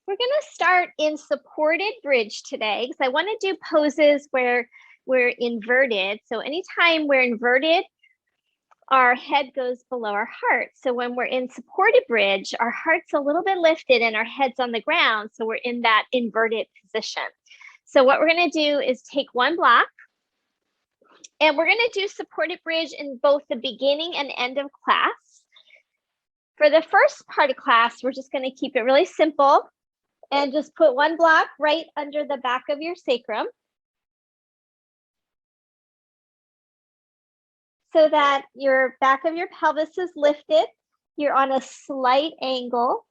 We're going to start in supported bridge today because I want to do poses where we're inverted. So anytime we're inverted, our head goes below our heart. So when we're in supported bridge, our heart's a little bit lifted and our head's on the ground. So we're in that inverted position. So what we're going to do is take one block, and we're going to do supported bridge in both the beginning and end of class. For the first part of class, we're just going to keep it really simple and just put one block right under the back of your sacrum so that your back of your pelvis is lifted. You're on a slight angle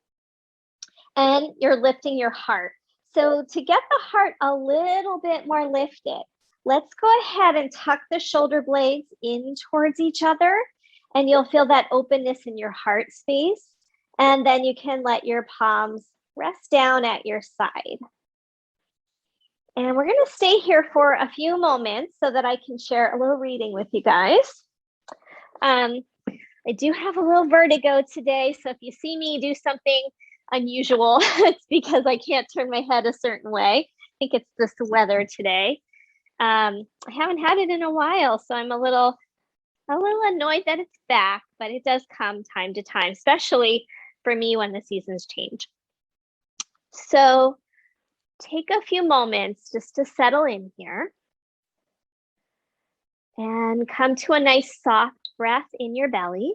and you're lifting your heart. So to get the heart a little bit more lifted, let's go ahead and tuck the shoulder blades in towards each other, and you'll feel that openness in your heart space. And then you can let your palms rest down at your side. And we're going to stay here for a few moments so that I can share a little reading with you guys. I do have a little vertigo today, so if you see me do something unusual, it's because I can't turn my head a certain way. I think it's just the weather today. I haven't had it in a while, so I'm a little annoyed that it's back, but it does come time to time, especially for me when the seasons change. So take a few moments just to settle in here and come to a nice soft breath in your belly.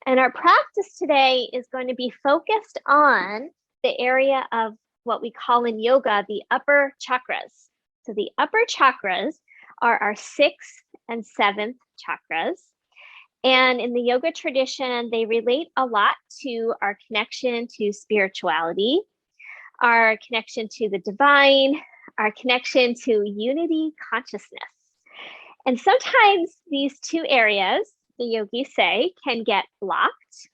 And our practice today is going to be focused on the area of what we call in yoga the upper chakras. So the upper chakras are our 6th and 7th chakras. And in the yoga tradition, they relate a lot to our connection to spirituality, our connection to the divine, our connection to unity consciousness. And sometimes these two areas, the yogis say, can get blocked,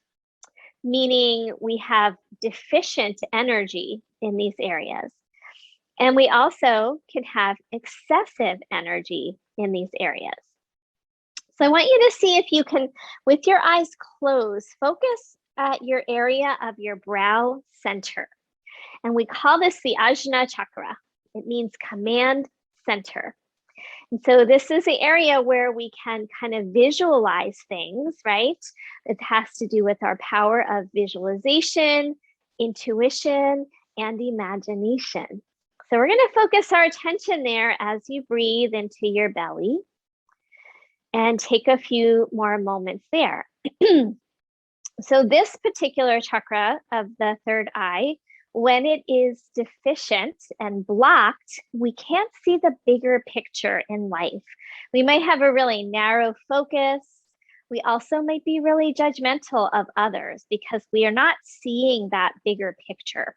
meaning we have deficient energy in these areas. And we also can have excessive energy in these areas. So I want you to see if you can, with your eyes closed, focus at your area of your brow center. And we call this the Ajna chakra. It means command center. And so this is the area where we can kind of visualize things, right? It has to do with our power of visualization, intuition, and imagination. So we're going to focus our attention there as you breathe into your belly and take a few more moments there. So this particular chakra of the third eye, when it is deficient and blocked, we can't see the bigger picture in life. We might have a really narrow focus. We also might be really judgmental of others because we are not seeing that bigger picture.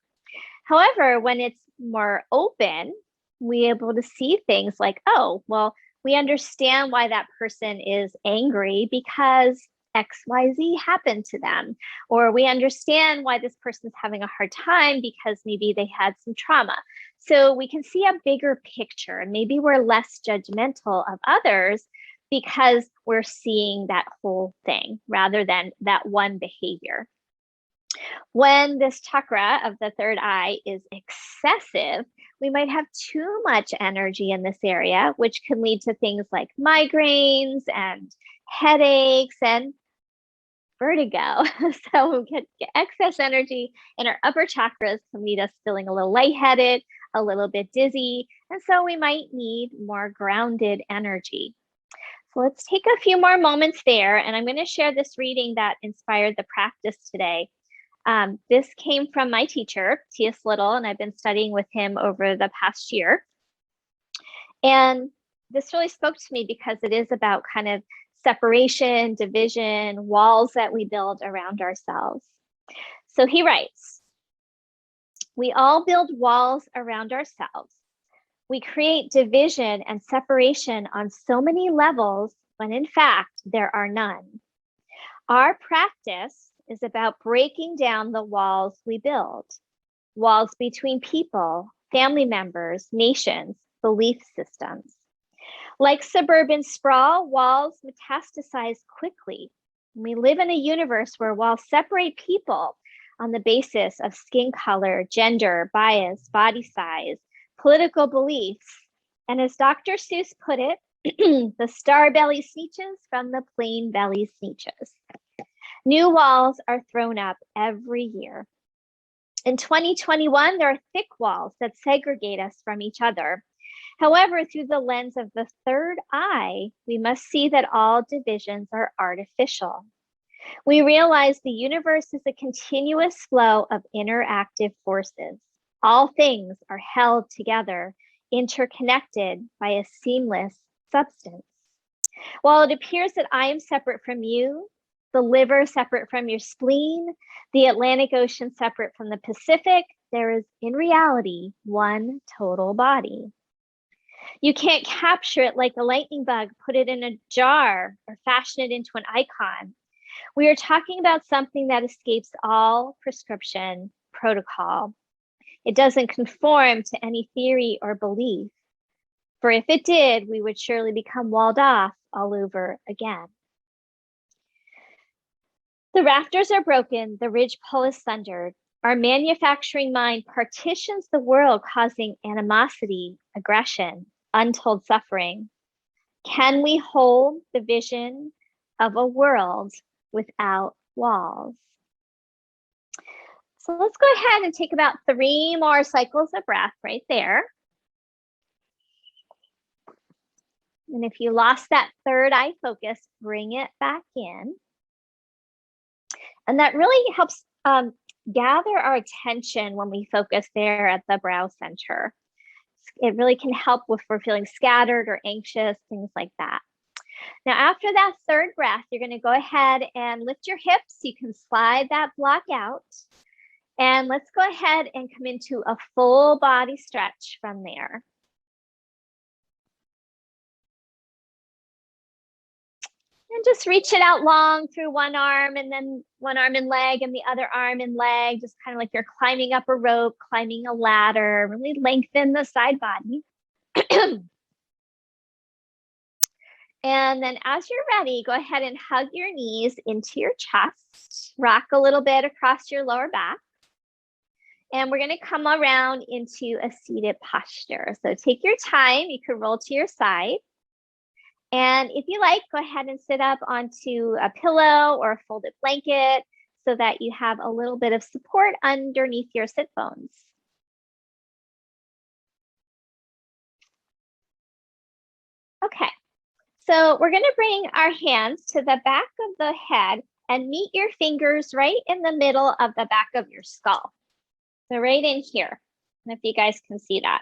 However, when it's more open, we're able to see things like, oh, well, we understand why that person is angry because XYZ happened to them, or we understand why this person's having a hard time because maybe they had some trauma. So we can see a bigger picture, and maybe we're less judgmental of others because we're seeing that whole thing rather than that one behavior. When this chakra of the third eye is excessive, we might have too much energy in this area, which can lead to things like migraines and headaches and vertigo. So we get excess energy in our upper chakras can lead us feeling a little lightheaded, a little bit dizzy. And so we might need more grounded energy. So let's take a few more moments there. And I'm going to share this reading that inspired the practice today. This came from my teacher, T.S. Little, and I've been studying with him over the past year. And this really spoke to me because it is about kind of separation, division, walls that we build around ourselves. So he writes, we all build walls around ourselves. We create division and separation on so many levels when in fact there are none. Our practice is about breaking down the walls we build, walls between people, family members, nations, belief systems. Like suburban sprawl, walls metastasize quickly. We live in a universe where walls separate people, on the basis of skin color, gender, bias, body size, political beliefs, and as Dr. Seuss put it, the star belly sneeches from the plain belly sneeches. New walls are thrown up every year. In 2021, there are thick walls that segregate us from each other. However, through the lens of the third eye, we must see that all divisions are artificial. We realize the universe is a continuous flow of interactive forces. All things are held together, interconnected by a seamless substance. While it appears that I am separate from you, the liver separate from your spleen, the Atlantic Ocean separate from the Pacific, there is in reality one total body. You can't capture it like a lightning bug, put it in a jar, or fashion it into an icon. We are talking about something that escapes all prescription protocol. It doesn't conform to any theory or belief. For if it did, we would surely become walled off all over again. The rafters are broken, the ridgepole is sundered. Our manufacturing mind partitions the world, causing animosity, aggression, untold suffering. Can we hold the vision of a world without walls? So let's go ahead and take about 3 more cycles of breath right there. And if you lost that third eye focus, bring it back in. And that really helps gather our attention when we focus there at the brow center. It really can help if we're feeling scattered or anxious, things like that. Now, after that third breath, you're going to go ahead and lift your hips. You can slide that block out. And let's go ahead and come into a full body stretch from there. And just reach it out long through one arm and then one arm and leg and the other arm and leg, just kind of like you're climbing up a rope, climbing a ladder, really lengthen the side body. And then as you're ready, go ahead and hug your knees into your chest, rock a little bit across your lower back. And we're going to come around into a seated posture. So take your time, you can roll to your side. And if you like, go ahead and sit up onto a pillow or a folded blanket so that you have a little bit of support underneath your sit bones. Okay, so we're going to bring our hands to the back of the head and meet your fingers right in the middle of the back of your skull. So right in here, if you guys can see that.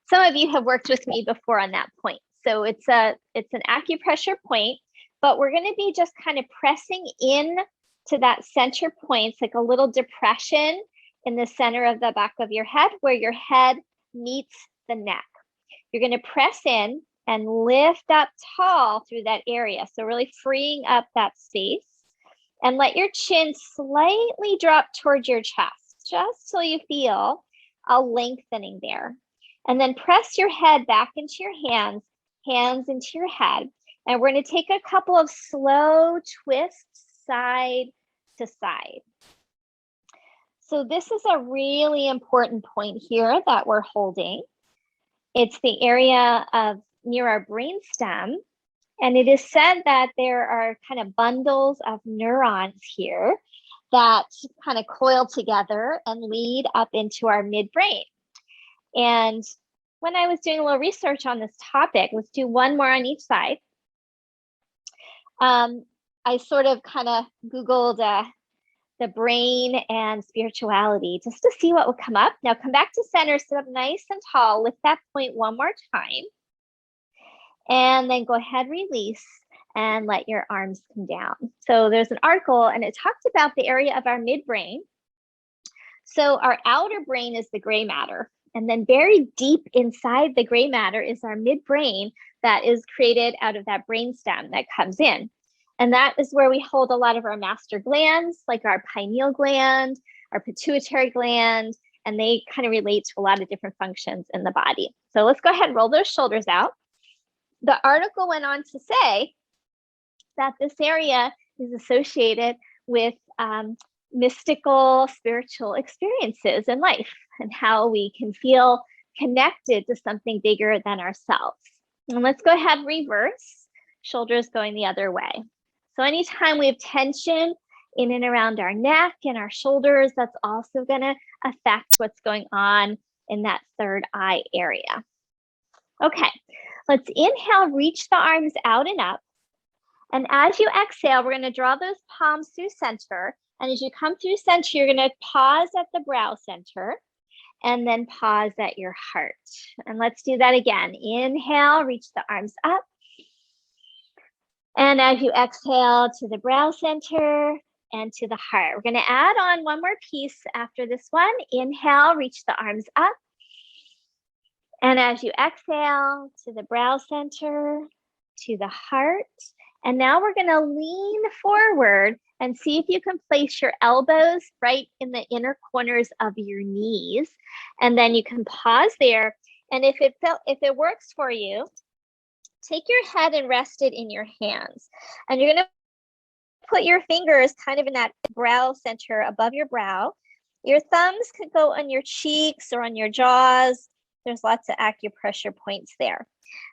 Some of you have worked with me before on that point. So it's an acupressure point, but we're going to be just kind of pressing in to that center point. It's like a little depression in the center of the back of your head where your head meets the neck. You're going to press in and lift up tall through that area. So really freeing up that space and let your chin slightly drop towards your chest, just so you feel a lengthening there. And then press your head back into your hands into your head. And we're going to take a couple of slow twists side to side. So this is a really important point here that we're holding. It's the area of near our brainstem. And it is said that there are kind of bundles of neurons here that kind of coil together and lead up into our midbrain. And when I was doing a little research on this topic, let's do one more on each side. I sort of kind of Googled the brain and spirituality just to see what would come up. Now come back to center, sit up nice and tall, lift that point one more time. And then go ahead, release, and let your arms come down. So there's an article and it talked about the area of our midbrain. So our outer brain is the gray matter. And then buried deep inside the gray matter is our midbrain that is created out of that brainstem that comes in. And that is where we hold a lot of our master glands, like our pineal gland, our pituitary gland, and they kind of relate to a lot of different functions in the body. So let's go ahead and roll those shoulders out. The article went on to say that this area is associated with mystical, spiritual experiences in life and how we can feel connected to something bigger than ourselves. And let's go ahead, reverse, shoulders going the other way. So anytime we have tension in and around our neck and our shoulders, that's also going to affect what's going on in that third eye area. Okay, let's inhale, reach the arms out and up. And as you exhale, we're going to draw those palms through center. And as you come through center, you're going to pause at the brow center and then pause at your heart. And let's do that again. Inhale, reach the arms up. And as you exhale to the brow center and to the heart, we're going to add on one more piece after this one. Inhale, reach the arms up. And as you exhale to the brow center, to the heart. And now we're going to lean forward and see if you can place your elbows right in the inner corners of your knees. And then you can pause there. And if it works for you, take your head and rest it in your hands. And you're going to put your fingers kind of in that brow center above your brow. Your thumbs could go on your cheeks or on your jaws. There's lots of acupressure points there.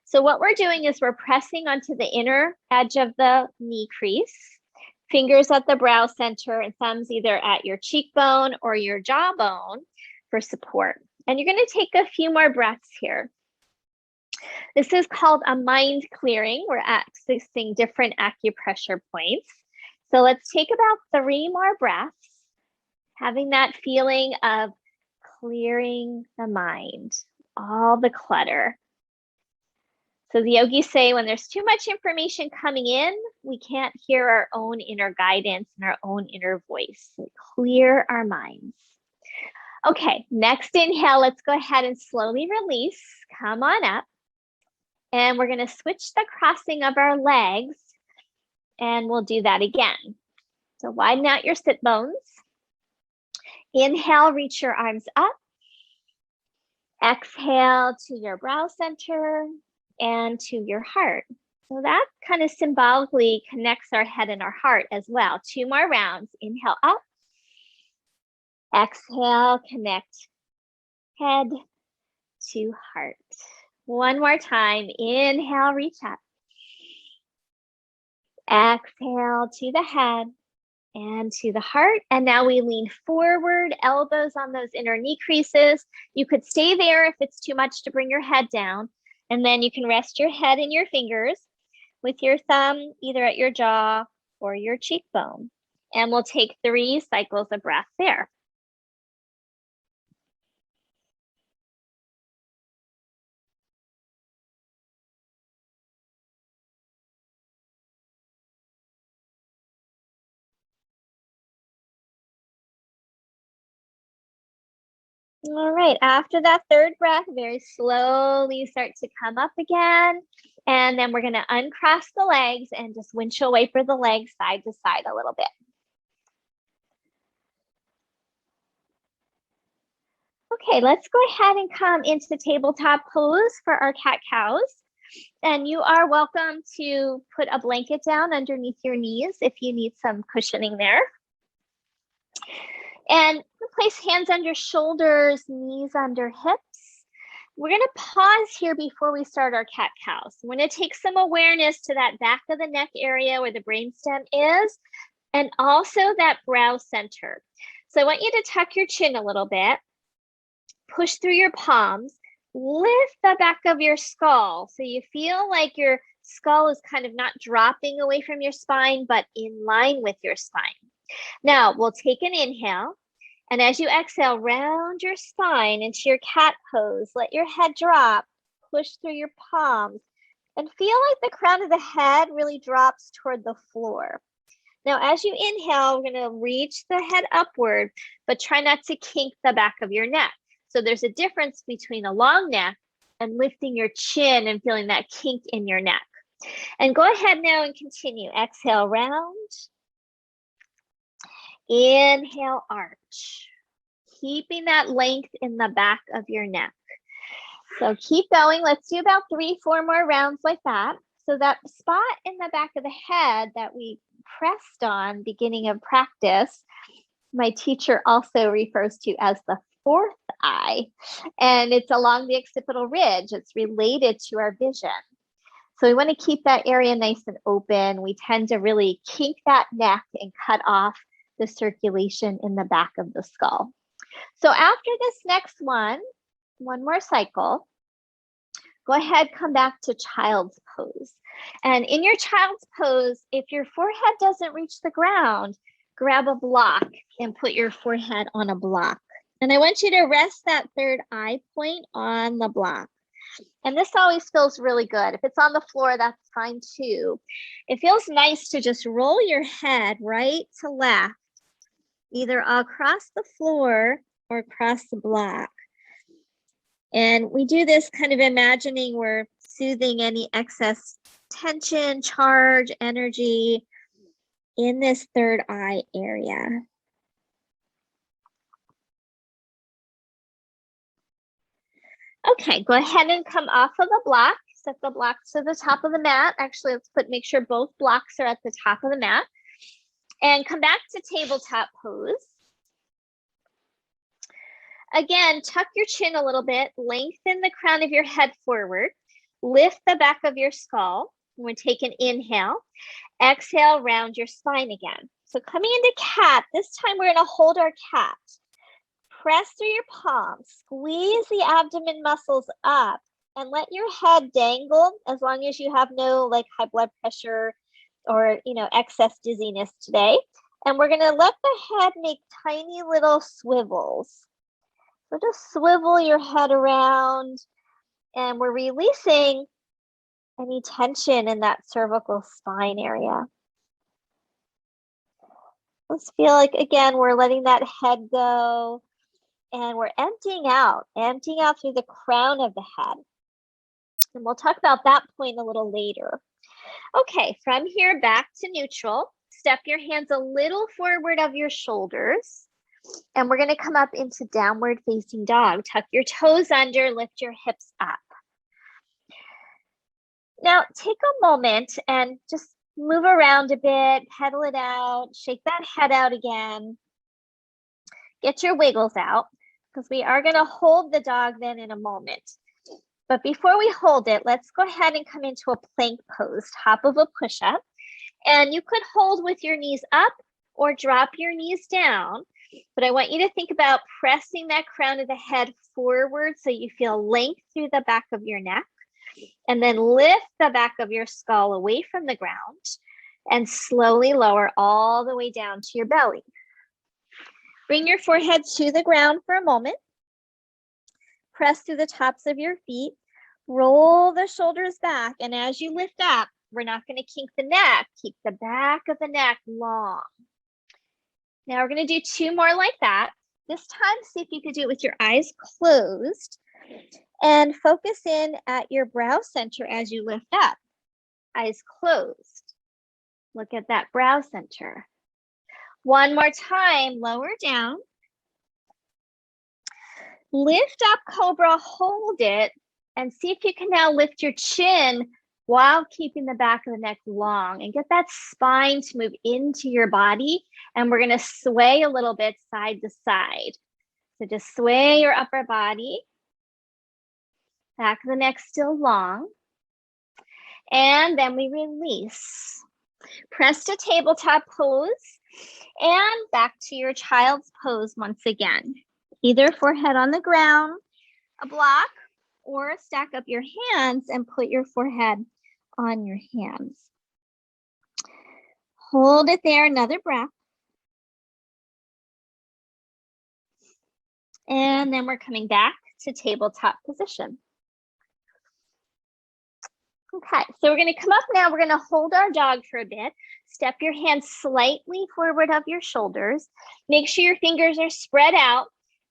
So what we're doing is we're pressing onto the inner edge of the knee crease, fingers at the brow center and thumbs either at your cheekbone or your jawbone for support. And you're going to take a few more breaths here. This is called a mind clearing. We're accessing different acupressure points. So let's take about 3 more breaths, having that feeling of clearing the mind, all the clutter. So the yogis say when there's too much information coming in, we can't hear our own inner guidance and our own inner voice. So clear our minds. Okay, next inhale, let's go ahead and slowly release. Come on up. And we're going to switch the crossing of our legs. And we'll do that again. So widen out your sit bones. Inhale, reach your arms up. Exhale to your brow center and to your heart. So that kind of symbolically connects our head and our heart as well. 2 more rounds. Inhale up. Exhale, connect head to heart. 1 more time. Inhale, reach up. Exhale to the head and to the heart. And now we lean forward, elbows on those inner knee creases. You could stay there if it's too much to bring your head down. And then you can rest your head in your fingers with your thumb either at your jaw or your cheekbone. And we'll take 3 cycles of breath there. All right, after that 3rd breath, very slowly start to come up again. And then we're going to uncross the legs and just windshield wiper the legs side to side a little bit. Okay, let's go ahead and come into tabletop pose for our cat-cows. And you are welcome to put a blanket down underneath your knees if you need some cushioning there. And place hands under shoulders, knees under hips. We're going to pause here before we start our cat-cows. We're going to take some awareness to that back of the neck area where the brainstem is, and also that brow center. So I want you to tuck your chin a little bit, push through your palms, lift the back of your skull so you feel like your skull is kind of not dropping away from your spine, but in line with your spine. Now we'll take an inhale. And as you exhale, round your spine into your cat pose. Let your head drop, push through your palms, and feel like the crown of the head really drops toward the floor. Now, as you inhale, we're going to reach the head upward, but try not to kink the back of your neck. So there's a difference between a long neck and lifting your chin and feeling that kink in your neck. And go ahead now and continue. Exhale, round. Inhale, arch, keeping that length in the back of your neck. So keep going. Let's do about 3-4 more rounds like that. So that spot in the back of the head that we pressed on beginning of practice, my teacher also refers to as the fourth eye, and it's along the occipital ridge. It's related to our vision. So we want to keep that area nice and open. We tend to really kink that neck and cut off the circulation in the back of the skull. So after this next one more cycle, go ahead, come back to child's pose. And in your child's pose, if your forehead doesn't reach the ground, grab a block and put your forehead on a block. And I want you to rest that third eye point on the block. And this always feels really good. If it's on the floor, that's fine too. It feels nice to just roll your head right to left, either across the floor or across the block. And we do this kind of imagining we're soothing any excess tension, charge, energy in this third eye area. Okay, go ahead and come off of the block. Set the blocks to the top of the mat. Actually, make sure both blocks are at the top of the mat. And come back to tabletop pose. Again, tuck your chin a little bit, lengthen the crown of your head forward, lift the back of your skull. We're going to take an inhale, exhale, round your spine again. So coming into cat, this time we're going to hold our cat. Press through your palms, squeeze the abdomen muscles up, and let your head dangle as long as you have no high blood pressure or excess dizziness today. And we're going to let the head make tiny little swivels. So just swivel your head around, and we're releasing any tension in that cervical spine area. Let's feel like, again, we're letting that head go, and we're emptying out through the crown of the head. And we'll talk about that point a little later. Okay, from here back to neutral. Step your hands a little forward of your shoulders. And we're going to come up into downward facing dog. Tuck your toes under, lift your hips up. Now take a moment and just move around a bit, pedal it out, shake that head out again. Get your wiggles out, because we are going to hold the dog then in a moment. But before we hold it, let's go ahead and come into a plank pose, top of a push-up. And you could hold with your knees up or drop your knees down. But I want you to think about pressing that crown of the head forward so you feel length through the back of your neck. And then lift the back of your skull away from the ground and slowly lower all the way down to your belly. Bring your forehead to the ground for a moment. Press through the tops of your feet. Roll the shoulders back. And as you lift up, we're not going to kink the neck. Keep the back of the neck long. Now we're going to do two more like that. This time, see if you could do it with your eyes closed and focus in at your brow center as you lift up. Eyes closed. Look at that brow center. One more time, lower down. Lift up, cobra, hold it, and see if you can now lift your chin while keeping the back of the neck long, and get that spine to move into your body. And we're going to sway a little bit side to side. So just sway your upper body. Back of the neck still long. And then we release. Press to tabletop pose and back to your child's pose once again. Either forehead on the ground, a block, or stack up your hands and put your forehead on your hands. Hold it there, another breath. And then we're coming back to tabletop position. Okay, so we're going to come up now. We're going to hold our dog for a bit. Step your hands slightly forward of your shoulders. Make sure your fingers are spread out.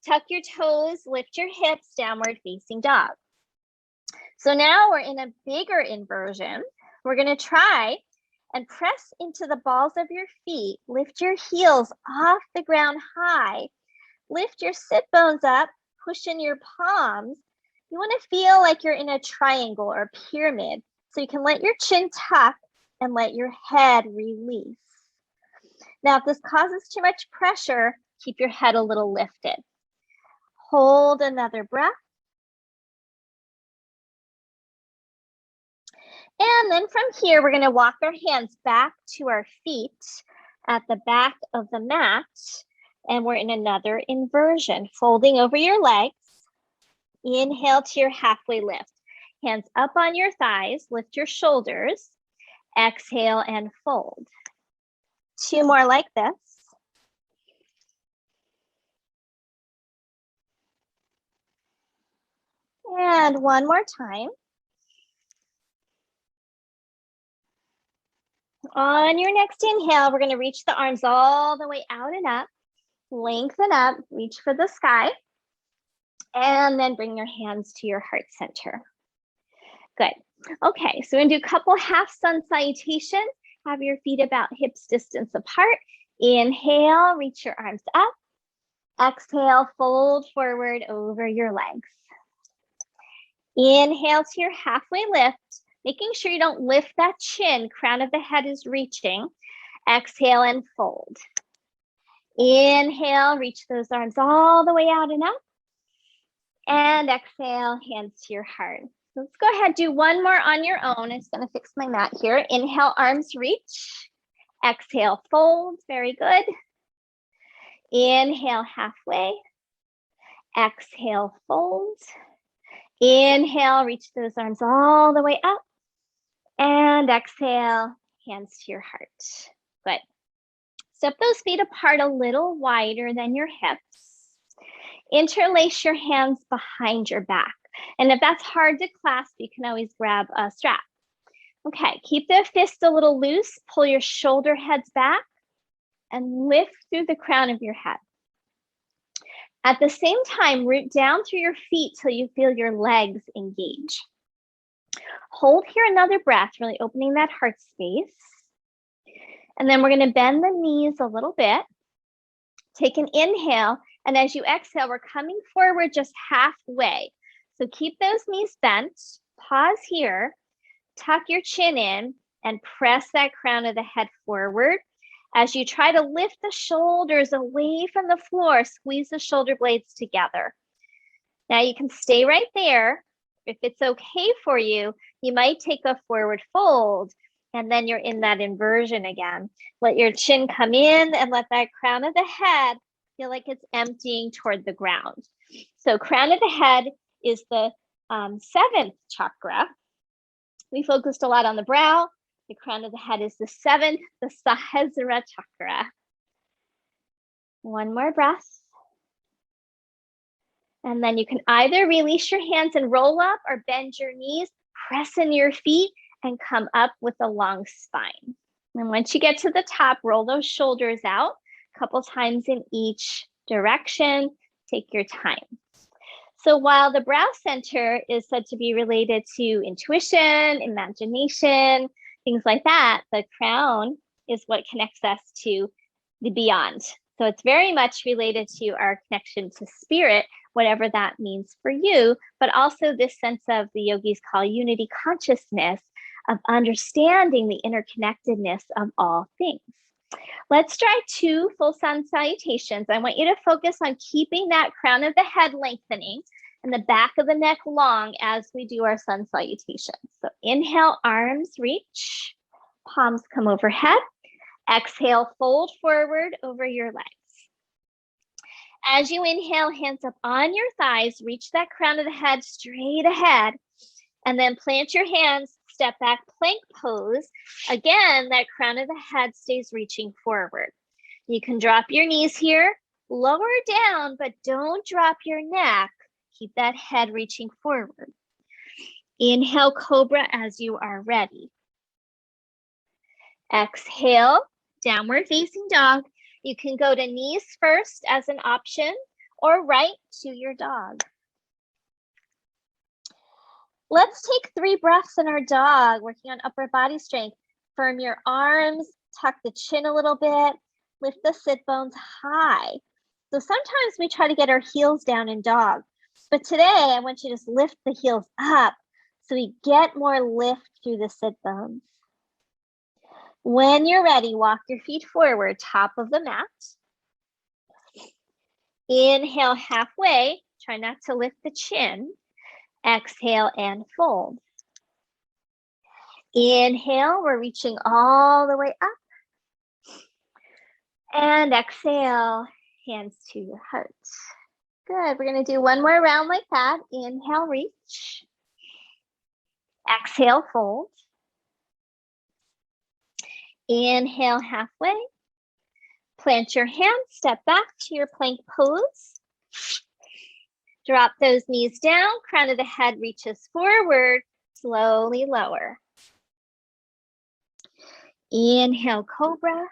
Tuck your toes, lift your hips, downward facing dog. So now we're in a bigger inversion. We're going to try and press into the balls of your feet. Lift your heels off the ground high. Lift your sit bones up, push in your palms. You want to feel like you're in a triangle or pyramid. So you can let your chin tuck and let your head release. Now, if this causes too much pressure, Keep your head a little lifted. Hold another breath. And then from here, we're going to walk our hands back to our feet at the back of the mat. And we're in another inversion, folding over your legs. Inhale to your halfway lift. Hands up on your thighs, lift your shoulders. Exhale and fold. 2 more like this. And 1 more time. On your next inhale, we're going to reach the arms all the way out and up. Lengthen up, reach for the sky. And then bring your hands to your heart center. Good. Okay, so we're going to do a couple half sun salutations. Have your feet about hips distance apart. Inhale, reach your arms up. Exhale, fold forward over your legs. Inhale to your halfway lift, making sure you don't lift that chin, crown of the head is reaching. Exhale and fold. Inhale, reach those arms all the way out and up. And exhale, hands to your heart. So let's go ahead, do 1 more on your own. I'm just gonna fix my mat here. Inhale, arms reach. Exhale, fold, very good. Inhale, halfway. Exhale, fold. Inhale, reach those arms all the way up. And exhale, hands to your heart. Good. Step those feet apart a little wider than your hips. Interlace your hands behind your back. And if that's hard to clasp, you can always grab a strap. Okay, keep the fist a little loose. Pull your shoulder heads back and lift through the crown of your head. At the same time, root down through your feet till you feel your legs engage. Hold here another breath, really opening that heart space. And then we're going to bend the knees a little bit. Take an inhale, and as you exhale, we're coming forward just halfway. So keep those knees bent. Pause here. Tuck your chin in and press that crown of the head forward. As you try to lift the shoulders away from the floor, squeeze the shoulder blades together. Now you can stay right there. If it's okay for you, you might take a forward fold, and then you're in that inversion again. Let your chin come in and let that crown of the head feel like it's emptying toward the ground. So crown of the head is the 7th chakra. We focused a lot on the brow. The crown of the head is the 7th, the Sahasrara chakra. 1 more breath. And then you can either release your hands and roll up or bend your knees, press in your feet, and come up with a long spine. And once you get to the top, roll those shoulders out a couple times in each direction. Take your time. So while the brow center is said to be related to intuition, imagination, things like that, the crown is what connects us to the beyond. So it's very much related to our connection to spirit, whatever that means for you, but also this sense of the yogis call unity consciousness, of understanding the interconnectedness of all things. Let's try 2 full sun salutations. I want you to focus on keeping that crown of the head lengthening and the back of the neck long as we do our sun salutations. So inhale, arms reach, palms come overhead. Exhale, fold forward over your legs. As you inhale, hands up on your thighs, reach that crown of the head straight ahead, and then plant your hands, step back, plank pose. Again, that crown of the head stays reaching forward. You can drop your knees here, lower down, but don't drop your neck. Keep that head reaching forward. Inhale, cobra as you are ready. Exhale, downward facing dog. You can go to knees first as an option or right to your dog. Let's take 3 breaths in our dog, working on upper body strength. Firm your arms, tuck the chin a little bit, lift the sit bones high. So sometimes we try to get our heels down in dog, but today I want you to just lift the heels up so we get more lift through the sit bones. When you're ready, walk your feet forward, top of the mat. Inhale halfway. Try not to lift the chin. Exhale and fold. Inhale, we're reaching all the way up. And exhale, hands to your heart. Good, we're gonna do one more round like that. Inhale, reach. Exhale, fold. Inhale halfway. Plant your hands, step back to your plank pose. Drop those knees down, crown of the head reaches forward, slowly lower. Inhale, cobra.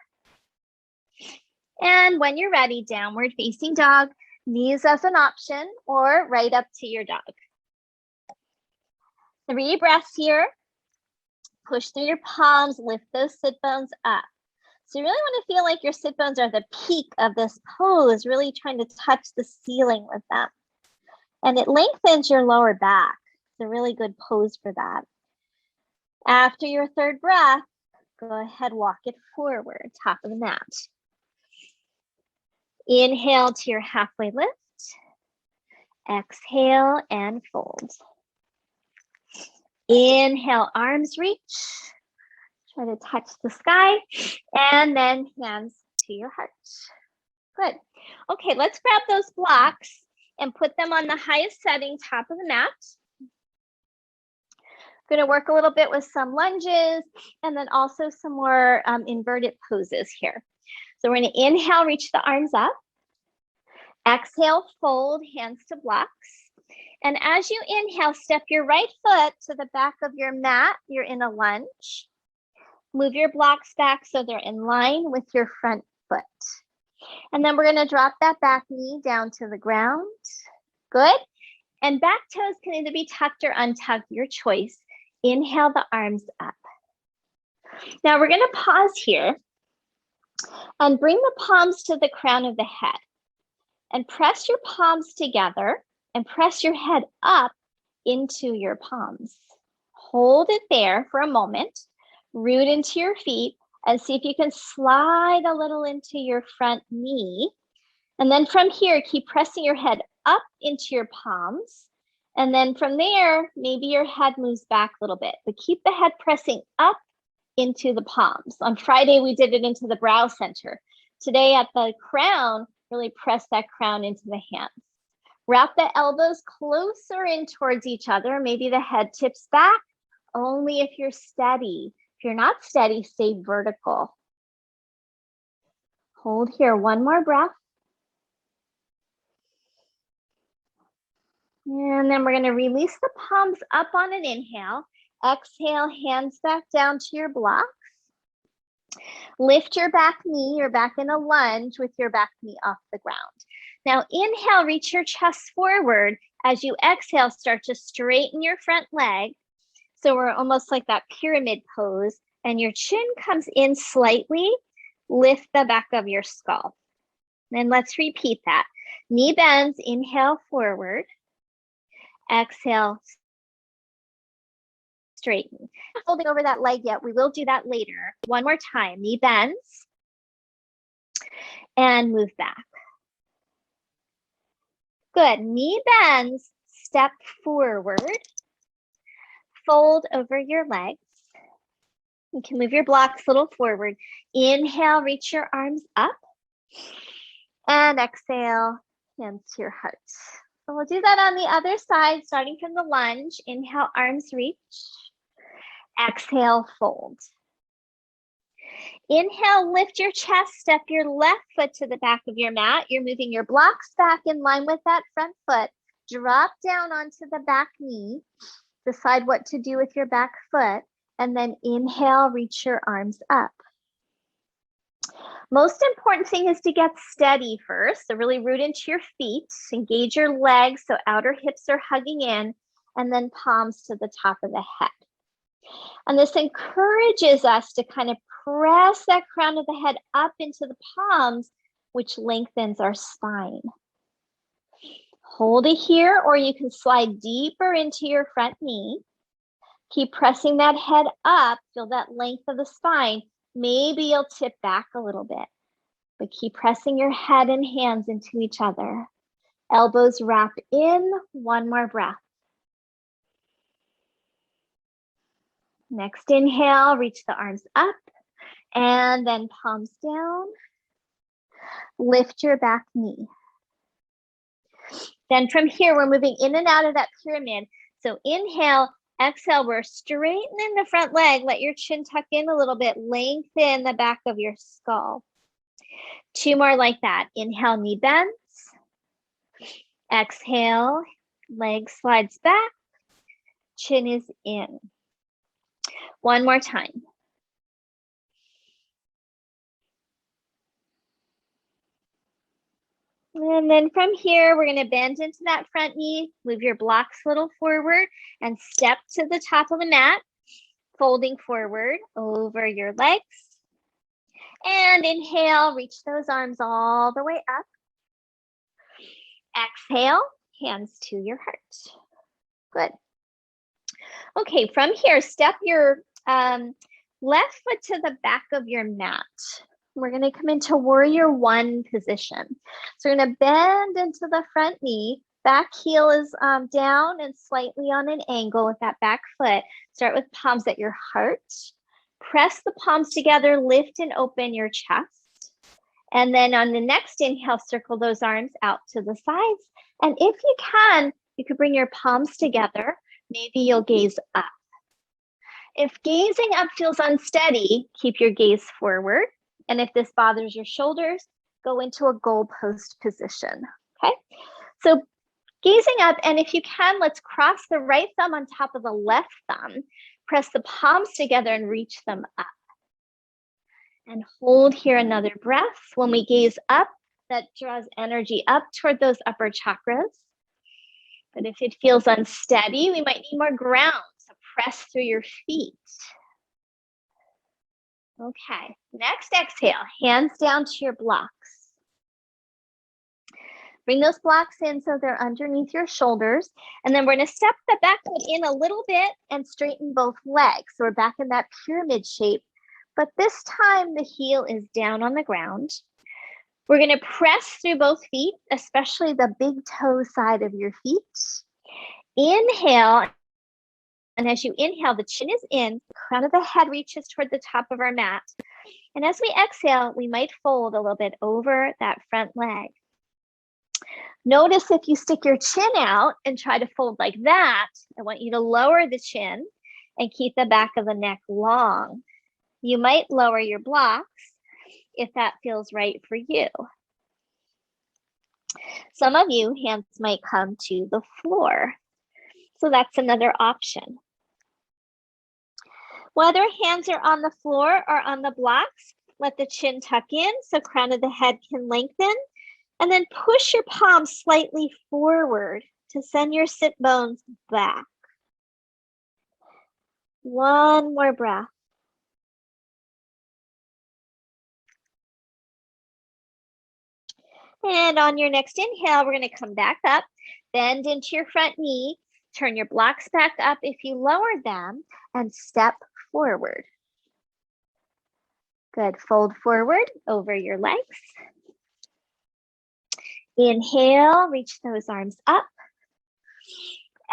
And when you're ready, downward facing dog, knees as an option or right up to your dog. 3 breaths here. Push through your palms, lift those sit bones up. So you really want to feel like your sit bones are the peak of this pose, really trying to touch the ceiling with them. And it lengthens your lower back. It's a really good pose for that. After your 3rd breath, go ahead, walk it forward, top of the mat. Inhale to your halfway lift. Exhale and fold. Inhale, arms reach. Try to touch the sky. And then hands to your heart. Good. Okay, let's grab those blocks and put them on the highest setting, top of the mat. Going to work a little bit with some lunges and then also some more inverted poses here. So we're going to inhale, reach the arms up. Exhale, fold, hands to blocks. And as you inhale, step your right foot to the back of your mat. You're in a lunge. Move your blocks back so they're in line with your front foot. And then we're going to drop that back knee down to the ground. Good. And back toes can either be tucked or untucked, your choice. Inhale the arms up. Now we're going to pause here and bring the palms to the crown of the head. And press your palms together and press your head up into your palms. Hold it there for a moment. Root into your feet and see if you can slide a little into your front knee. And then from here, keep pressing your head up into your palms. And then from there, maybe your head moves back a little bit, but keep the head pressing up into the palms. On Friday, we did it into the brow center. Today at the crown, really press that crown into the hands. Wrap the elbows closer in towards each other. Maybe the head tips back, only if you're steady. If you're not steady, stay vertical. Hold here, one more breath. And then we're going to release the palms up on an inhale. Exhale, hands back down to your blocks. Lift your back knee. You're back in a lunge with your back knee off the ground. Now inhale, reach your chest forward. As you exhale, start to straighten your front leg. So we're almost like that pyramid pose. And your chin comes in slightly. Lift the back of your skull. Then let's repeat that. Knee bends, inhale forward. Exhale, straighten. Not holding over that leg yet. We will do that later. One more time. Knee bends and move back. Good. Knee bends, step forward. Fold over your legs. You can move your blocks a little forward. Inhale, reach your arms up. And exhale, hands to your heart. So we'll do that on the other side, starting from the lunge. Inhale, arms reach. Exhale, fold. Inhale, lift your chest, step your left foot to the back of your mat. You're moving your blocks back in line with that front foot. Drop down onto the back knee. Decide what to do with your back foot. And then inhale, reach your arms up. Most important thing is to get steady first. So really root into your feet, engage your legs so outer hips are hugging in, and then palms to the top of the head. And this encourages us to kind of press that crown of the head up into the palms, which lengthens our spine. Hold it here, or you can slide deeper into your front knee. Keep pressing that head up, feel that length of the spine. Maybe you'll tip back a little bit. but keep pressing your head and hands into each other. Elbows wrap in, one more breath. Next inhale, reach the arms up and then palms down. Lift your back knee. Then from here, we're moving in and out of that pyramid. So inhale, exhale, we're straightening the front leg. Let your chin tuck in a little bit, lengthen the back of your skull. 2 more like that. Inhale, knee bends. Exhale, leg slides back, chin is in. 1 more time. And then from here, we're going to bend into that front knee, move your blocks a little forward, and step to the top of the mat, folding forward over your legs. And inhale, reach those arms all the way up. Exhale, hands to your heart. Good. Okay, from here, step your left foot to the back of your mat. We're going to come into warrior 1 position. So we're going to bend into the front knee. Back heel is down and slightly on an angle with that back foot. Start with palms at your heart. Press the palms together, lift and open your chest. And then on the next inhale, circle those arms out to the sides. And if you can, you could bring your palms together. Maybe you'll gaze up. If gazing up feels unsteady, keep your gaze forward. And if this bothers your shoulders, go into a goalpost position, okay? So gazing up, and if you can, let's cross the right thumb on top of the left thumb. Press the palms together and reach them up. And hold here another breath. When we gaze up, that draws energy up toward those upper chakras. But if it feels unsteady, we might need more ground. So press through your feet. Okay, next exhale, hands down to your blocks. Bring those blocks in so they're underneath your shoulders. And then we're going to step the back foot in a little bit and straighten both legs. So we're back in that pyramid shape. But this time the heel is down on the ground. We're going to press through both feet, especially the big toe side of your feet. Inhale. And as you inhale, the chin is in, the crown of the head reaches toward the top of our mat. And as we exhale, we might fold a little bit over that front leg. Notice if you stick your chin out and try to fold like that, I want you to lower the chin and keep the back of the neck long. You might lower your blocks if that feels right for you. Some of you, hands might come to the floor. So that's another option. Whether hands are on the floor or on the blocks, let the chin tuck in so crown of the head can lengthen. And then push your palms slightly forward to send your sit bones back. 1 more breath. And on your next inhale, we're going to come back up, bend into your front knee, turn your blocks back up if you lowered them, and step forward. Good. Fold forward over your legs. Inhale, reach those arms up.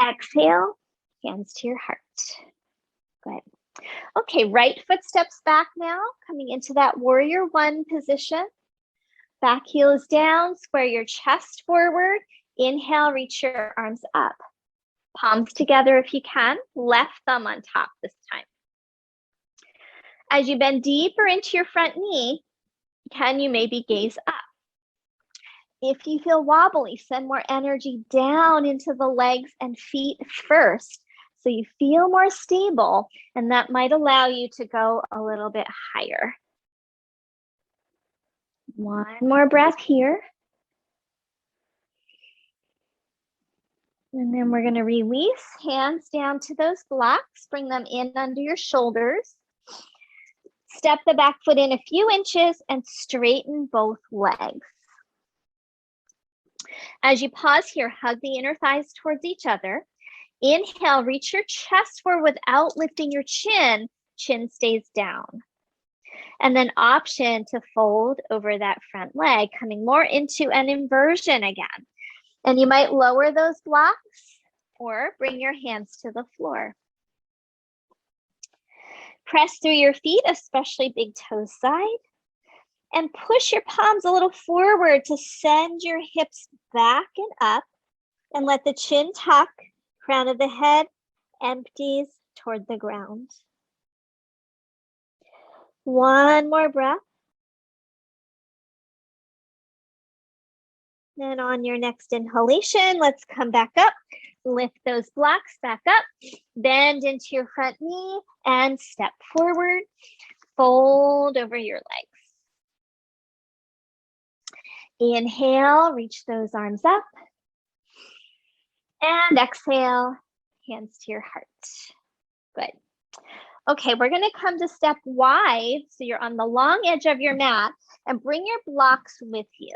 Exhale, hands to your heart. Good. Okay, right foot steps back now, coming into that warrior 1 position. Back heel is down, square your chest forward. Inhale, reach your arms up. Palms together if you can, left thumb on top this time. As you bend deeper into your front knee, can you maybe gaze up? If you feel wobbly, send more energy down into the legs and feet first, so you feel more stable, and that might allow you to go a little bit higher. 1 more breath here. And then we're going to release, hands down to those blocks, bring them in under your shoulders. Step the back foot in a few inches and straighten both legs. As you pause here, hug the inner thighs towards each other. Inhale, reach your chest forward without lifting your chin. Chin stays down. And then option to fold over that front leg, coming more into an inversion again. And you might lower those blocks or bring your hands to the floor. Press through your feet, especially big toe side. And push your palms a little forward to send your hips back and up. And let the chin tuck, crown of the head empties toward the ground. One more breath. Then on your next inhalation, let's come back up. Lift those blocks back up. Bend into your front knee and step forward. Fold over your legs. Inhale, reach those arms up. And exhale, hands to your heart. Good. Okay, we're gonna come to step wide. So you're on the long edge of your mat and bring your blocks with you.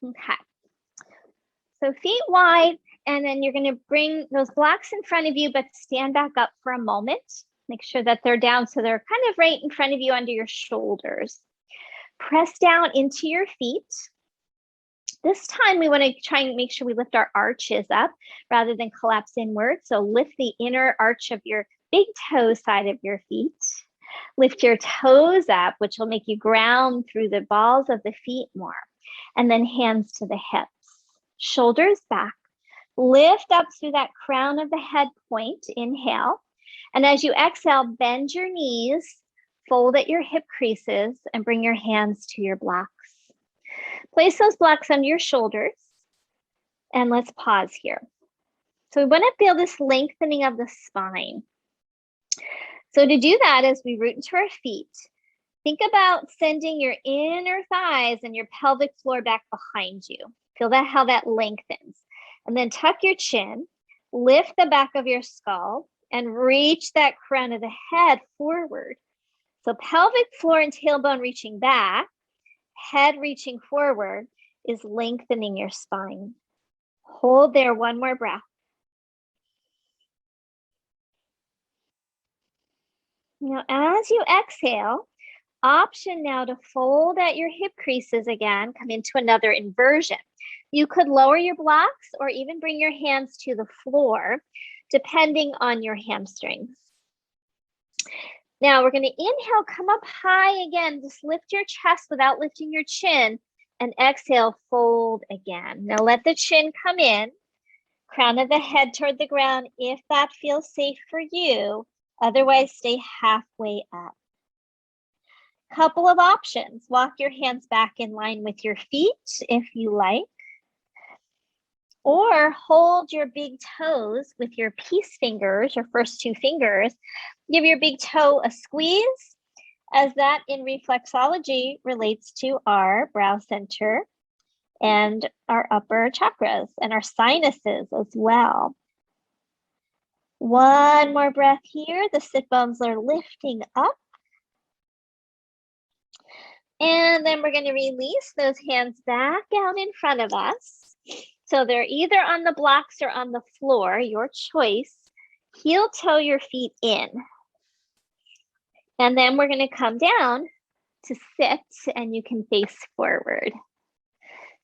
Okay. So feet wide, and then you're gonna bring those blocks in front of you, but stand back up for a moment. Make sure that they're down so they're kind of right in front of you under your shoulders. Press down into your feet. This time we want to try and make sure we lift our arches up rather than collapse inward. So lift the inner arch of your big toe side of your feet. Lift your toes up, which will make you ground through the balls of the feet more. And then hands to the hips. Shoulders back. Lift up through that crown of the head point. Inhale. And as you exhale, bend your knees, fold at your hip creases, and bring your hands to your blocks. Place those blocks under your shoulders, and let's pause here. So we want to feel this lengthening of the spine. So to do that, as we root into our feet, think about sending your inner thighs and your pelvic floor back behind you. Feel that how that lengthens. And then tuck your chin, lift the back of your skull, and reach that crown of the head forward. So pelvic floor and tailbone reaching back, head reaching forward is lengthening your spine. Hold there, one more breath. Now, as you exhale, option now to fold at your hip creases again, come into another inversion. You could lower your blocks or even bring your hands to the floor, depending on your hamstrings. Now we're going to inhale, come up high again. Just lift your chest without lifting your chin, and exhale, fold again. Now let the chin come in, crown of the head toward the ground if that feels safe for you. Otherwise, stay halfway up. Couple of options. Walk your hands back in line with your feet if you like. Or hold your big toes with your peace fingers, your first two fingers. Give your big toe a squeeze, as that in reflexology relates to our brow center and our upper chakras and our sinuses as well. One more breath here. The sit bones are lifting up. And then we're going to release those hands back out in front of us. So they're either on the blocks or on the floor, your choice. Heel toe your feet in. And then we're going to come down to sit, and you can face forward.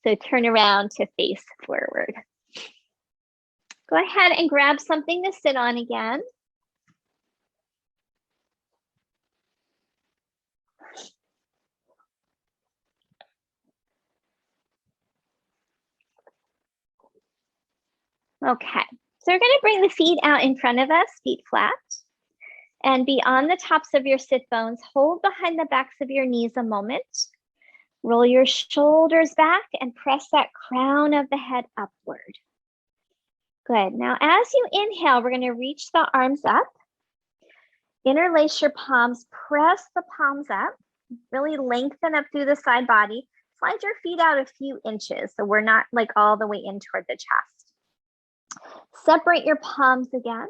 So turn around to face forward. Go ahead and grab something to sit on again. Okay, so we're going to bring the feet out in front of us, feet flat, and be on the tops of your sit bones. Hold behind the backs of your knees a moment. Roll your shoulders back and press that crown of the head upward. Good. Now, as you inhale, we're going to reach the arms up. Interlace your palms, press the palms up, really lengthen up through the side body. Slide your feet out a few inches so we're not like all the way in toward the chest. Separate your palms again.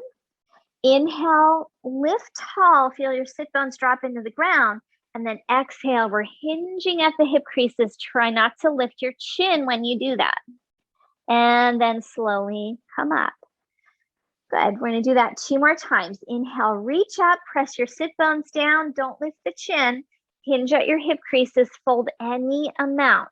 Inhale, lift tall, feel your sit bones drop into the ground. And then exhale, we're hinging at the hip creases. Try not to lift your chin when you do that. And then slowly come up. Good. We're going to do that 2 more times. Inhale, reach up, press your sit bones down. Don't lift the chin. Hinge at your hip creases, fold any amount.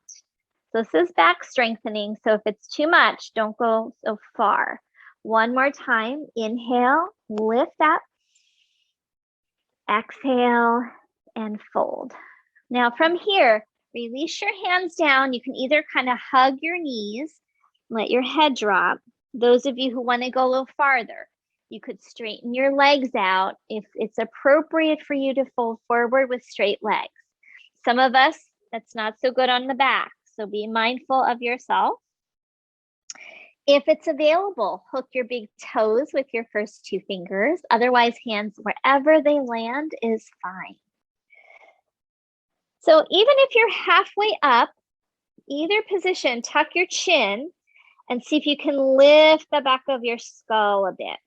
So this is back strengthening. So if it's too much, don't go so far. 1 more time. Inhale, lift up, exhale, and fold. Now from here, release your hands down. You can either kind of hug your knees, let your head drop. Those of you who want to go a little farther, you could straighten your legs out if it's appropriate for you to fold forward with straight legs. Some of us, that's not so good on the back, so be mindful of yourself. If it's available, hook your big toes with your first 2 fingers. Otherwise, hands wherever they land is fine. So even if you're halfway up, either position, tuck your chin and see if you can lift the back of your skull a bit.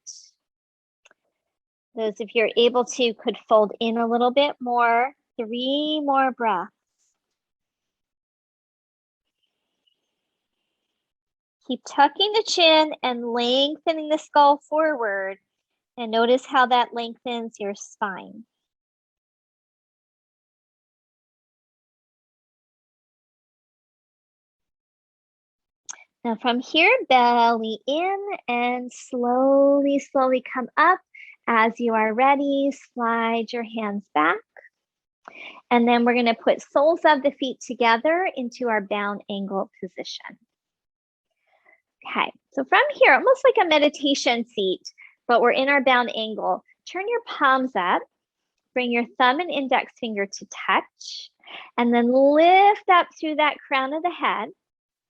Those of you are able to could fold in a little bit more. 3 more breaths. Keep tucking the chin and lengthening the skull forward, and notice how that lengthens your spine. Now from here, belly in and slowly, slowly come up. As you are ready, slide your hands back. And then we're going to put soles of the feet together into our bound angle position. Okay, so from here, almost like a meditation seat, but we're in our bound angle. Turn your palms up, bring your thumb and index finger to touch, and then lift up through that crown of the head.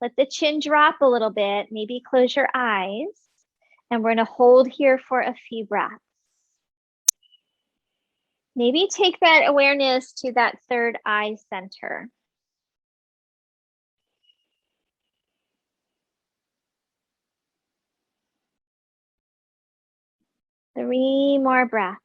Let the chin drop a little bit, maybe close your eyes, and we're going to hold here for a few breaths. Maybe take that awareness to that third eye center. Three more breaths.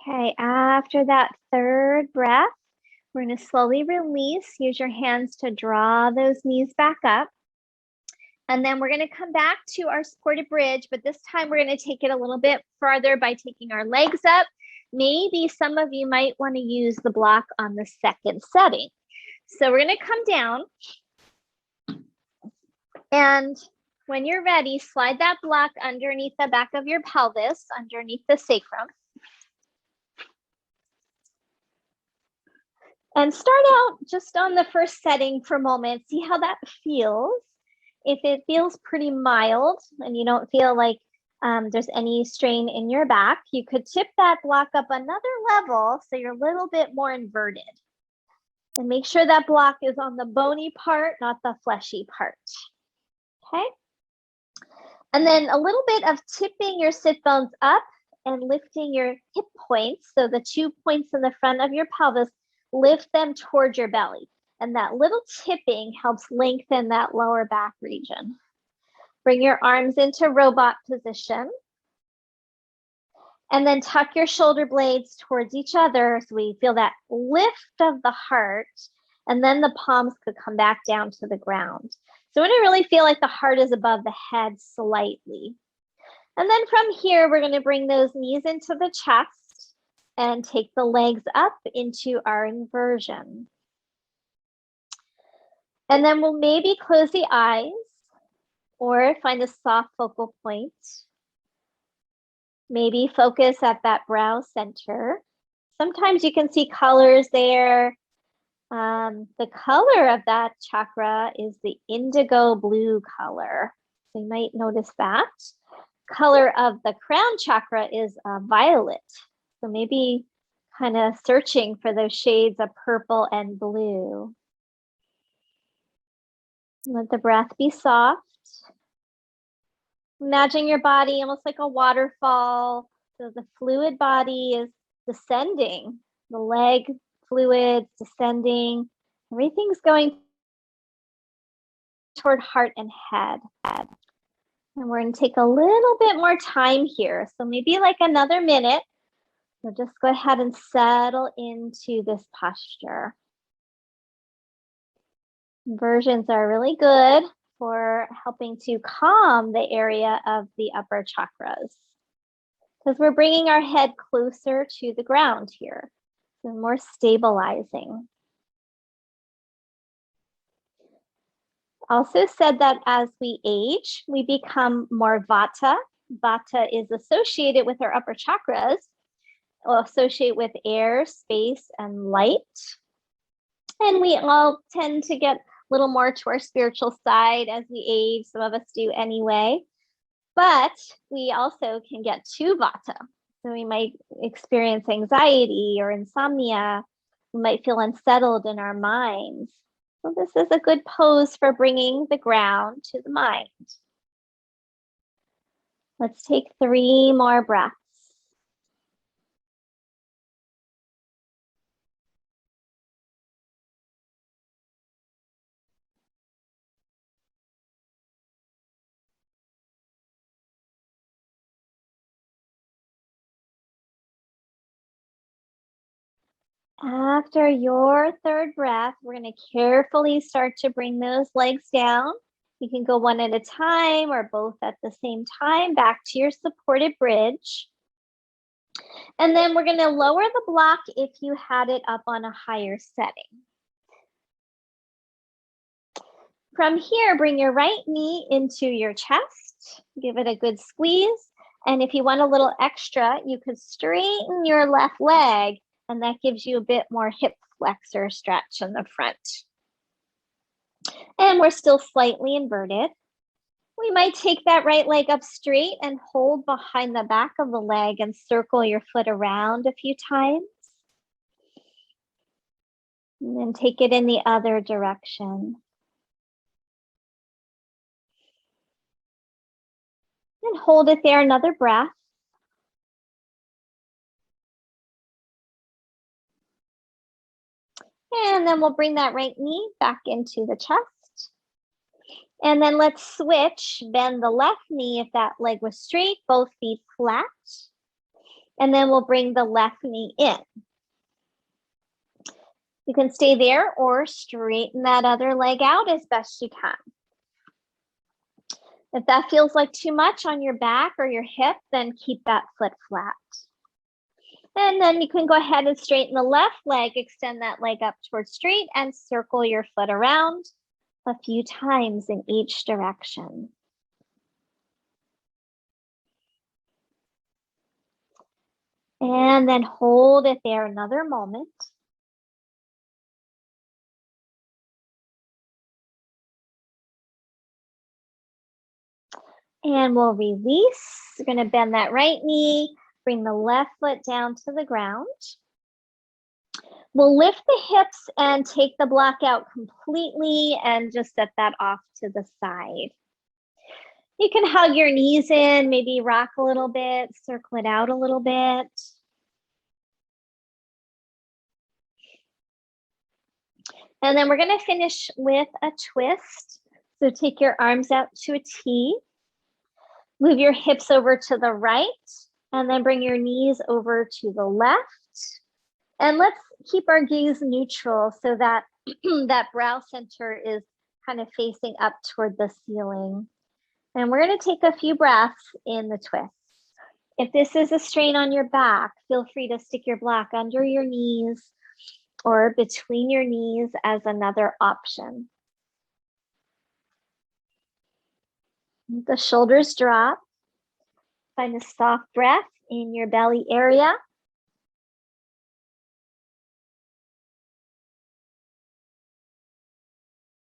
Okay, after that third breath, we're going to slowly release. Use your hands to draw those knees back up. And then we're going to come back to our supported bridge, but this time we're going to take it a little bit farther by taking our legs up. Maybe some of you might want to use the block on the second setting. So we're going to come down. And when you're ready, slide that block underneath the back of your pelvis, underneath the sacrum. And start out just on the first setting for a moment. See how that feels. If it feels pretty mild and you don't feel like there's any strain in your back, you could tip that block up another level so you're a little bit more inverted. And make sure that block is on the bony part, not the fleshy part. Okay? And then a little bit of tipping your sit bones up and lifting your hip points. So the 2 points in the front of your pelvis, lift them towards your belly. And that little tipping helps lengthen that lower back region. Bring your arms into robot position. And then tuck your shoulder blades towards each other so we feel that lift of the heart. And then the palms could come back down to the ground. So we really feel like the heart is above the head slightly. And then from here, we're going to bring those knees into the chest and take the legs up into our inversion. And then we'll maybe close the eyes or find a soft focal point. Maybe focus at that brow center. Sometimes you can see colors there. The color of that chakra is the indigo blue color. So you might notice that. Color of the crown chakra is violet. So maybe kind of searching for those shades of purple and blue. Let the breath be soft. Imagine your body almost like a waterfall. So the fluid body is descending. The leg fluids descending. Everything's going toward heart and head. And we're going to take a little bit more time here. So maybe like another minute. So just go ahead and settle into this posture. Inversions are really good for helping to calm the area of the upper chakras, because we're bringing our head closer to the ground here, so more stabilizing. Also said that as we age, we become more vata. Vata is associated with our upper chakras, associated with air, space, and light. And we all tend to get a little more to our spiritual side as we age. Some of us do anyway. But we also can get to vata. So we might experience anxiety or insomnia. We might feel unsettled in our minds. So this is a good pose for bringing the ground to the mind. Let's take 3 more breaths. After your 3rd breath, we're going to carefully start to bring those legs down. You can go one at a time or both at the same time back to your supported bridge. And then we're going to lower the block if you had it up on a higher setting. From here, bring your right knee into your chest. Give it a good squeeze. And if you want a little extra, you could straighten your left leg, and that gives you a bit more hip flexor stretch in the front. And we're still slightly inverted. We might take that right leg up straight and hold behind the back of the leg and circle your foot around a few times. And then take it in the other direction. And hold it there, another breath. And then we'll bring that right knee back into the chest. And then let's switch, bend the left knee if that leg was straight, both feet flat. And then we'll bring the left knee in. You can stay there or straighten that other leg out as best you can. If that feels like too much on your back or your hip, then keep that foot flat. And then you can go ahead and straighten the left leg, extend that leg up towards straight and circle your foot around a few times in each direction. And then hold it there another moment. And we'll release. We're going to bend that right knee, bring the left foot down to the ground. We'll lift the hips and take the block out completely and just set that off to the side. You can hug your knees in, maybe rock a little bit, circle it out a little bit. And then we're going to finish with a twist. So take your arms out to a T. Move your hips over to the right, and then bring your knees over to the left. And let's keep our gaze neutral so that that brow center is kind of facing up toward the ceiling. And we're going to take a few breaths in the twist. If this is a strain on your back, feel free to stick your block under your knees or between your knees as another option. The shoulders drop. Find a soft breath in your belly area.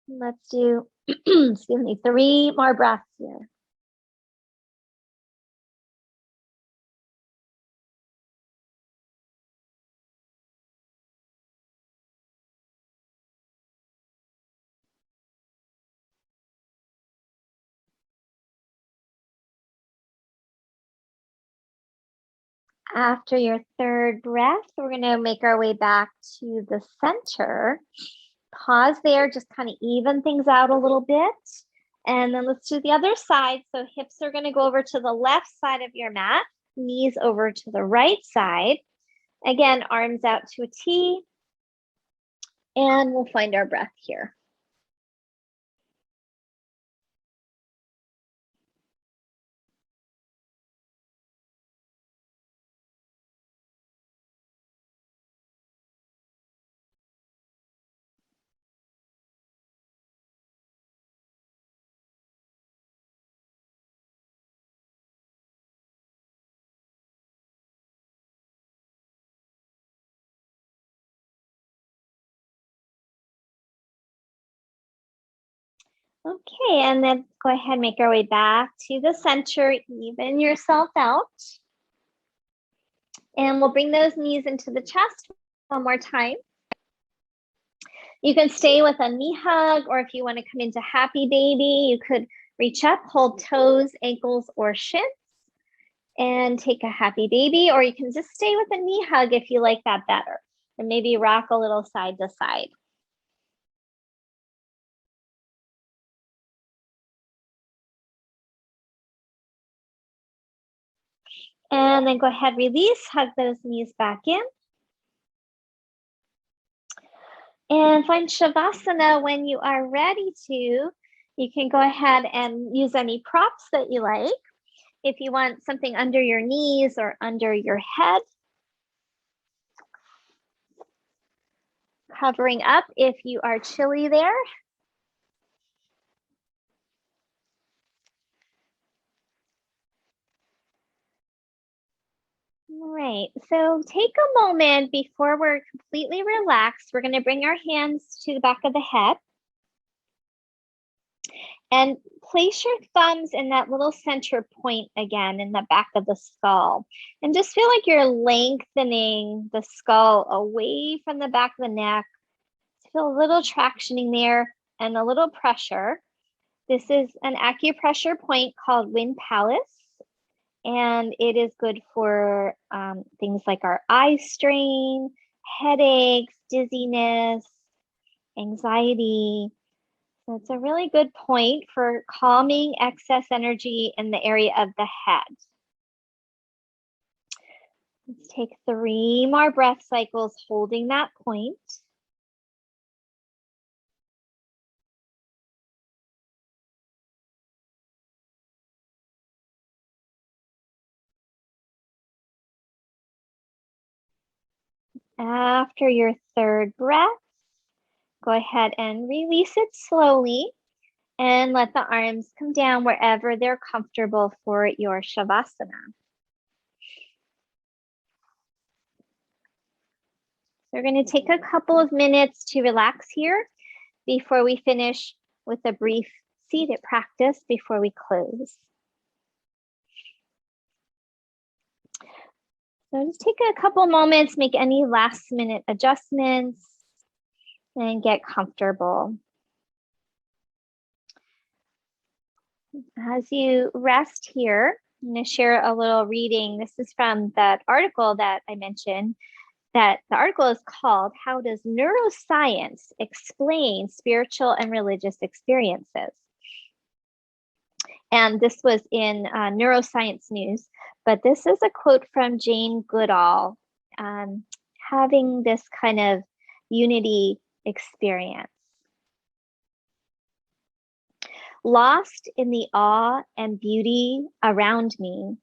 Let's do, excuse me, 3 more breaths here. After your 3rd breath, we're going to make our way back to the center. Pause there, just kind of even things out a little bit. And then let's do the other side. So hips are going to go over to the left side of your mat, knees over to the right side. Again, arms out to a T. And we'll find our breath here. Okay, and then go ahead and make our way back to the center, even yourself out. And we'll bring those knees into the chest one more time. You can stay with a knee hug, or if you want to come into happy baby, you could reach up, hold toes, ankles, or shins, and take a happy baby, or you can just stay with a knee hug if you like that better, and maybe rock a little side to side. And then go ahead, release, hug those knees back in. And find Shavasana when you are ready to. You can go ahead and use any props that you like. If you want something under your knees or under your head. Covering up if you are chilly there. All right, so take a moment before we're completely relaxed. We're going to bring our hands to the back of the head. And place your thumbs in that little center point again in the back of the skull. And just feel like you're lengthening the skull away from the back of the neck. Feel a little tractioning there and a little pressure. This is an acupressure point called Wind Palace. And it is good for things like our eye strain, headaches, dizziness, anxiety. So it's a really good point for calming excess energy in the area of the head. Let's take 3 more breath cycles holding that point. After your 3rd breath, go ahead and release it slowly and let the arms come down wherever they're comfortable for your Shavasana. So we're going to take a couple of minutes to relax here before we finish with a brief seated practice before we close. So just take a couple moments, make any last minute adjustments, and get comfortable. As you rest here, I'm going to share a little reading. This is from that article that I mentioned. That the article is called, How Does Neuroscience Explain Spiritual and Religious Experiences? And this was in Neuroscience News, but this is a quote from Jane Goodall, having this kind of unity experience. Lost in the awe and beauty around me,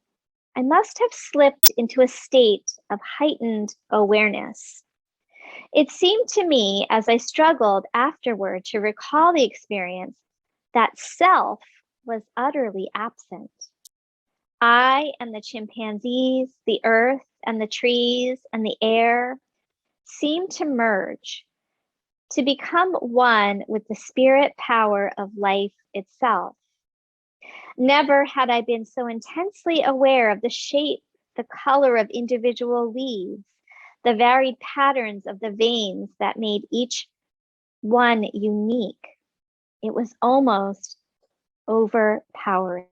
I must have slipped into a state of heightened awareness. It seemed to me, as I struggled afterward to recall the experience, that self was utterly absent. I and the chimpanzees, the earth and the trees and the air seemed to merge, to become one with the spirit power of life itself. Never had I been so intensely aware of the shape, the color of individual leaves, the varied patterns of the veins that made each one unique. It was almost overpowering.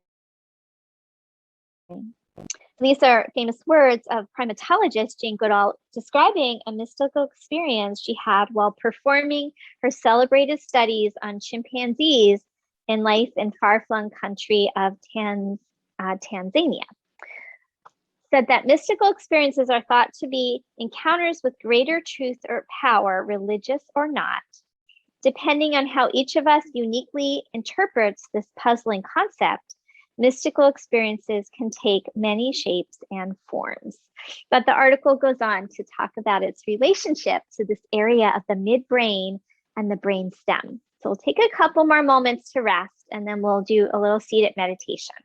These are famous words of primatologist Jane Goodall describing a mystical experience she had while performing her celebrated studies on chimpanzees in life in far-flung country of Tanzania, said that mystical experiences are thought to be encounters with greater truth or power, religious or not. Depending on how each of us uniquely interprets this puzzling concept, mystical experiences can take many shapes and forms. But the article goes on to talk about its relationship to this area of the midbrain and the brain stem. So we'll take a couple more moments to rest, and then we'll do a little seated meditation.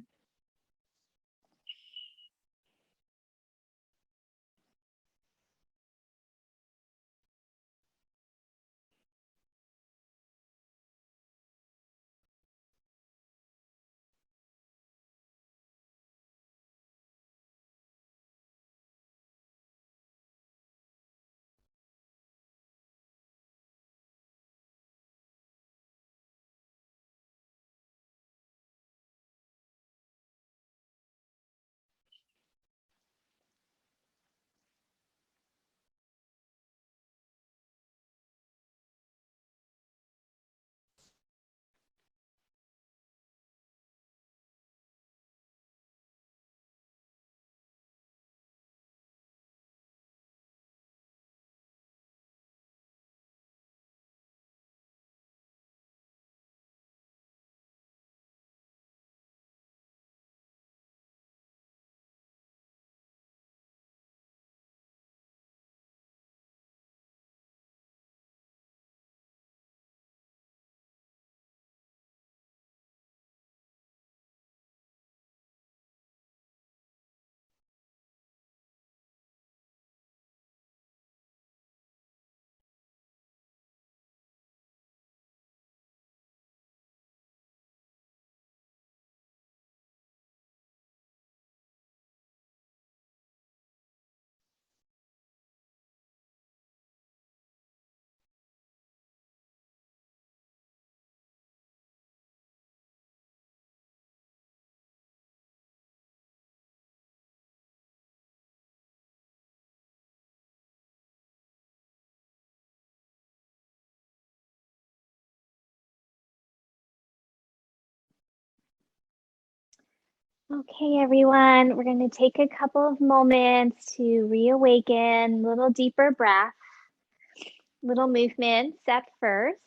Okay, everyone, we're going to take a couple of moments to reawaken, a little deeper breath, little movements at first.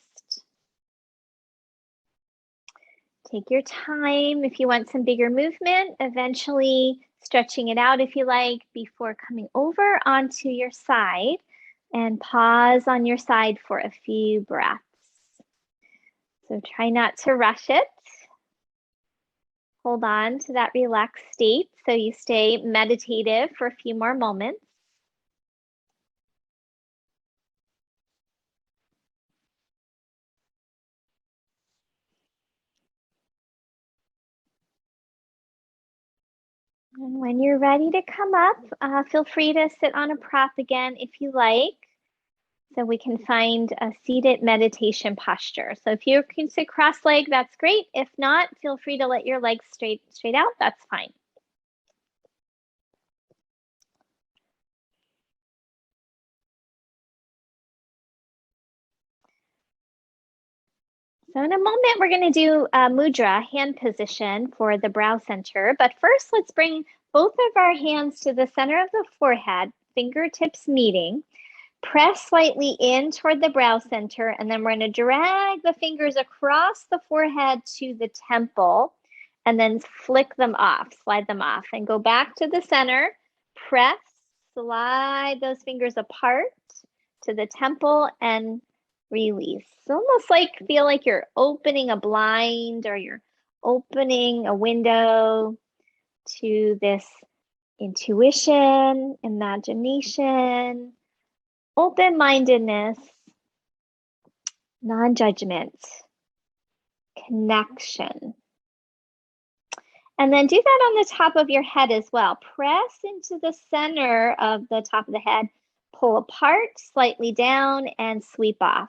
Take your time. If you want some bigger movement, eventually stretching it out if you like before coming over onto your side, and pause on your side for a few breaths. So try not to rush it. Hold on to that relaxed state so you stay meditative for a few more moments. And when you're ready to come up, feel free to sit on a prop again if you like, so we can find a seated meditation posture. So if you can sit cross-legged, that's great. If not, feel free to let your legs straight out, that's fine. So in a moment, we're going to do a mudra, hand position for the brow center. But first, let's bring both of our hands to the center of the forehead, fingertips meeting. Press slightly in toward the brow center, and then we're going to drag the fingers across the forehead to the temple, and then flick them off, slide them off, and go back to the center. Press, slide those fingers apart to the temple, and release. It's almost like feel like you're opening a blind or you're opening a window to this intuition, imagination, open-mindedness, non-judgment, connection. And then do that on the top of your head as well. Press into the center of the top of the head, pull apart, slightly down, and sweep off.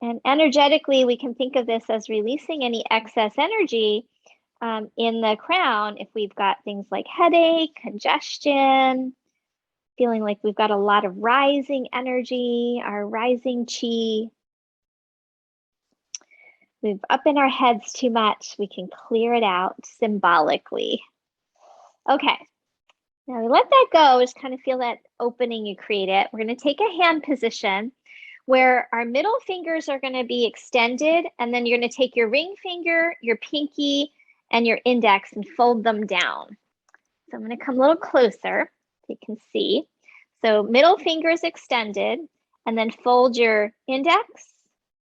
And energetically, we can think of this as releasing any excess energy in the crown if we've got things like headache, congestion, feeling like we've got a lot of rising energy, our rising chi. We've up in our heads too much. We can clear it out symbolically. Okay, now we let that go. Just kind of feel that opening you created. We're going to take a hand position where our middle fingers are going to be extended, and then you're going to take your ring finger, your pinky, and your index and fold them down. So I'm going to come a little closer so you can see. So middle fingers extended, and then fold your index,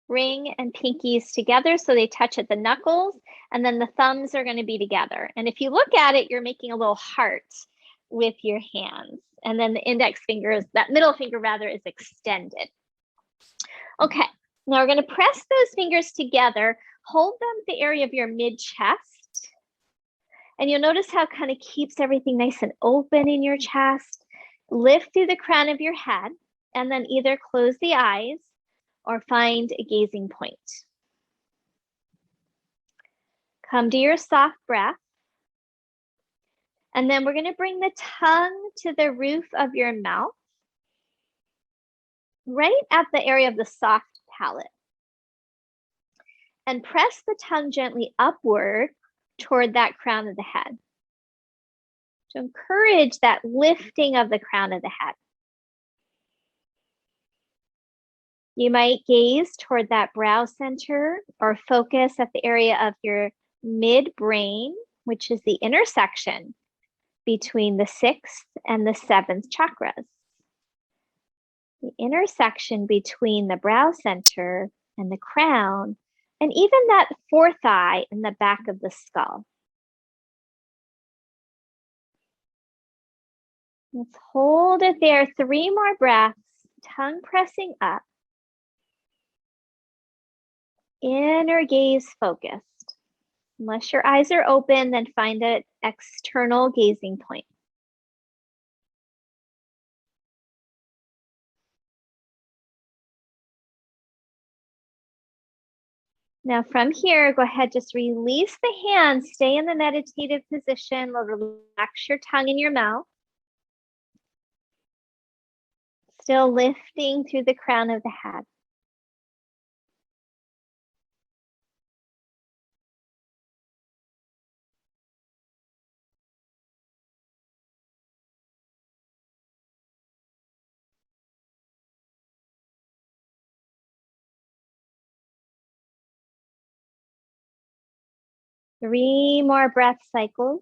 ring, and pinkies together so they touch at the knuckles, and then the thumbs are going to be together. And if you look at it, you're making a little heart with your hands. And then the index finger, that middle finger rather, is extended. Okay, now we're going to press those fingers together, hold them at the area of your mid-chest, and you'll notice how it kind of keeps everything nice and open in your chest. Lift through the crown of your head, and then either close the eyes or find a gazing point. Come to your soft breath, and then we're going to bring the tongue to the roof of your mouth, right at the area of the soft palate. And press the tongue gently upward toward that crown of the head. To encourage that lifting of the crown of the head. You might gaze toward that brow center or focus at the area of your midbrain, which is the intersection between the 6th and the 7th chakras. The intersection between the brow center and the crown, and even that 4th eye in the back of the skull. Let's hold it there. 3 more breaths, tongue pressing up. Inner gaze focused. Unless your eyes are open, then find an external gazing point. Now from here, go ahead, just release the hands, stay in the meditative position, relax your tongue in your mouth. Still lifting through the crown of the head. Three more breath cycles.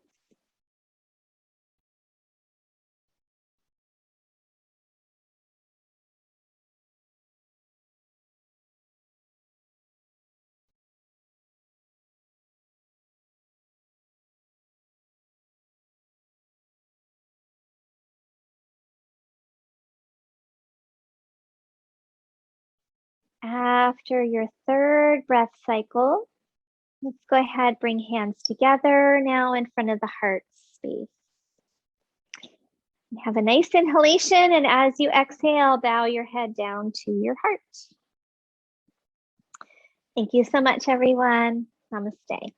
After your 3rd breath cycle, let's go ahead, bring hands together now in front of the heart space. Have a nice inhalation, and as you exhale, bow your head down to your heart. Thank you so much, everyone. Namaste.